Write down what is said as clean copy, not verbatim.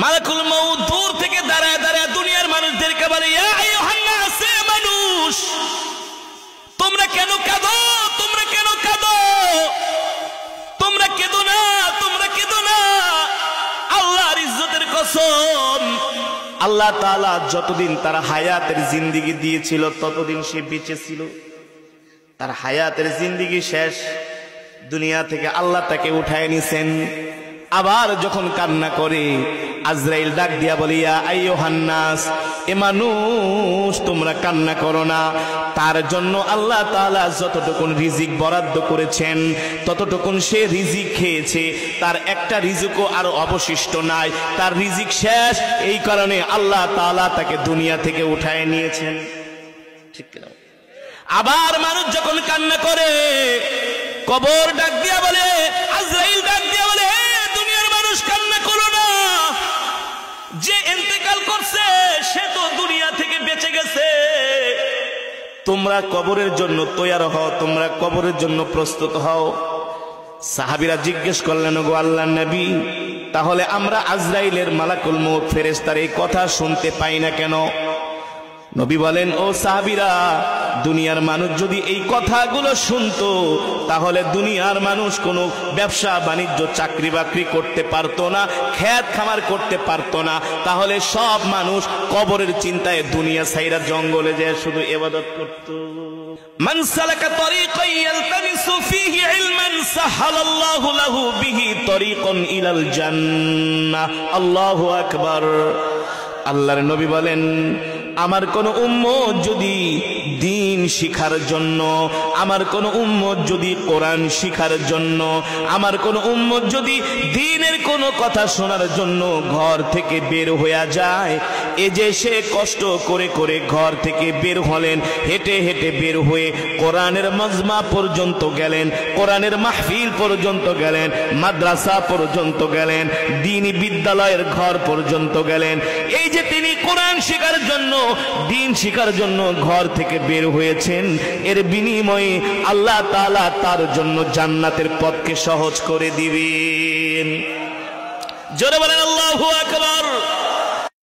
মালাকুল মউত দূর থেকে দাঁড়ায় দাঁড়ায় দুনিয়ার মানুষদেরকে বলে, ইয়া আইয়ুহান নাস, মানুষ তোমরা কেন কাঁদো, তোমরা কেন কাঁদো, তোমরা কেঁদো না, তোমরা কেঁদো না। আল্লাহর ইজ্জতের কসম, আল্লাহ তাআলা যতদিন তার হায়াতের জিন্দেগি দিয়েছিল ততদিন সে বেঁচে ছিল। তার হায়াতের জিন্দেগি শেষ, দুনিয়া থেকে আল্লাহ তাকে উঠায় নিছেন। আবার যখন কান্না করে আজরাইল ডাক দিয়া বলে, ইয়া আইয়ুহান নাস, এ মানুষ তোমরা কান্না করো না। তার জন্য আল্লাহ তাআলা যতটুকুন রিজিক বরাদ্দ করেছেন ততটুকুন সে রিজিক খেয়েছে, তার একটা রিজিকও আর অবশিষ্ট নাই, তার রিজিক শেষ। এই কারণে আল্লাহ তাআলা তাকে দুনিয়া থেকে উঠায় নিয়েছেন। ঠিক কিনা? আবার মানুষ যখন কান্না করে, কবর ডাক দিয়া বলে, আজরাইল ডাক দিয়া বলে, দুনিয়ার মানুষ কান্না করো না, যে ইন্তেকাল করছে সে তো দুনিয়া থেকে বেঁচে গেছে। তোমরা কবরের জন্য তৈয়ার হও, তোমরা কবরের জন্য প্রস্তুত হও। সাহাবীরা জিজ্ঞেস করলেন, গো আল্লাহর নবী, তাহলে আমরা আজরাইলের মালাকুল মউত ফেরেশতার এই কথা শুনতে পাই না কেন? নবী বলেন, ও সাহাবীরা, দুনিয়ার মানুষ যদি এই কথাগুলো শুনতো তাহলে দুনিয়ার মানুষ কোনো ব্যবসা বাণিজ্য চাকরি বাকরি করতে পারতো না, খেত খামার করতে পারতো না। তাহলে সব মানুষ কবরের চিন্তায় দুনিয়া ছাইরা জঙ্গলে যায় শুধু ইবাদত করত। মান সালাকা তরিকান ইয়ালতামিসু ফীহি ইলমান সাহালাল্লাহু লাহু বিহি তরিকান ইলাল জান্নাহ। আল্লাহু আকবার। আল্লাহর নবী বলেন, আমার কোন উম্মত যদি দ্বীন শিখার জন্য, আমার কোন উম্মত যদি কোরআন শিখার জন্য, আমার কোন উম্মত যদি দ্বীনের কোন কথা শোনার জন্য ঘর থেকে বের হয়ে যায়, এ যে সে কষ্ট করে করে ঘর থেকে বের হলেন, হেঁটে হেঁটে বের হয়ে কোরআনের মাজমা পর্যন্ত গেলেন, কোরআনের মাহফিল পর্যন্ত গেলেন, মাদ্রাসা পর্যন্ত গেলেন, দ্বীনি বিদ্যালয়ের ঘর পর্যন্ত গেলেন, এই যে তিনি কোরআন শেখার জন্য, দ্বীন শিখার জন্য ঘর থেকে বের হয়েছেন, এর বিনিময়ে আল্লাহ তাআলা তার জন্য জান্নাতের পথকে সহজ করে দিবেন। জোরে বলেন আল্লাহু আকবার।